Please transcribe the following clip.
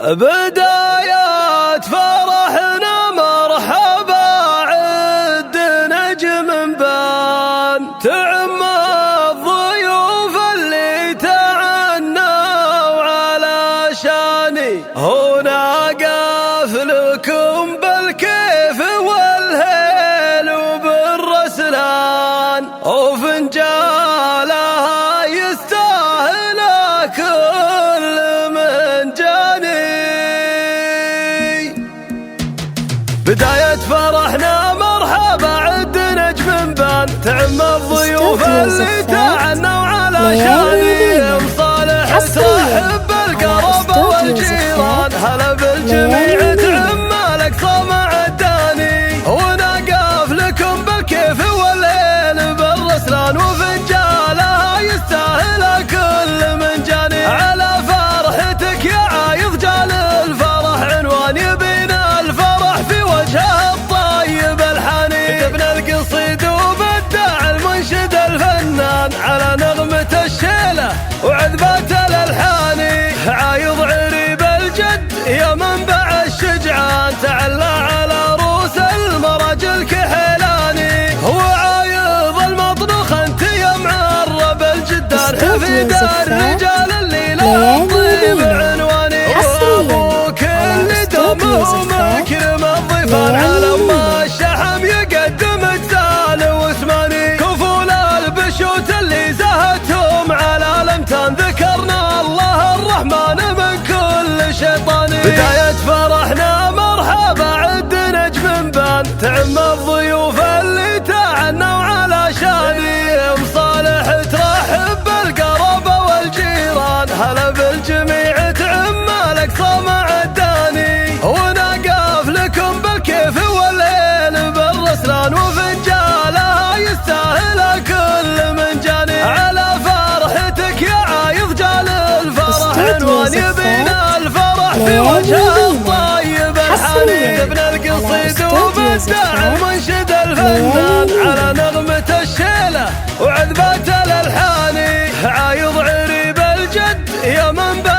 بدايات فرحنا مرحبا عد نجم بان تعم الضيوف اللي تعنوا على شاني هنا قافلكم بالكيف والهيل وبالرسلان وفنجالها يستاهل كل من جاني. بداية فرحنا مرحبا عد نجم بان تعم الضيوف اللي تعنوا على شاني مصالح ترحب بالقرابة والجيران هلا بالجميع تعم الاقصى مع الداني ونقف لكم بالكيف والليل بالرسلان وفنجالها يستاهل كل من جاني على فرحتك يا عايض جال الفرح عنوان يبينا الفرح في وجهه الطيب الحنين كتبنا القصيد وبدع المنشد الفنان على نغمة الشيلة وعذبات الالحاني عايض عريب الجد يا منبع الشجعان تعلى على روس المراجل كحيلاني هو عايض المطبخ انت يا معرب الجدان حفيد الرجال اللي لا الطيب عنواني وابوك اللي دمه مكرم الضيفان على ما الشحم يقدم اجزال وثماني كفول البشوت اللي زهتهم على الامتان ذكرنا الله الرحمن من كل شيطاني. بداية فرحنا مرحبا عد نجم بان تعم الضيوف اللي تعنوا على شاني مصالح ترحب بالقرابة والجيران هلا بالجميع تعم الاقصى مع الداني ونقف لكم بالكيف والليل بالرسلان وفنجالها يستاهل كل من جاني على فرحتك يا عايض جال الفرح عنوان يبينا الفرح في وجه الطيب الحنين ابن القصيد وبدع المنشد الفنان على نغمة الشيلة وعذبات الالحاني عايض عريب الجد يا منبع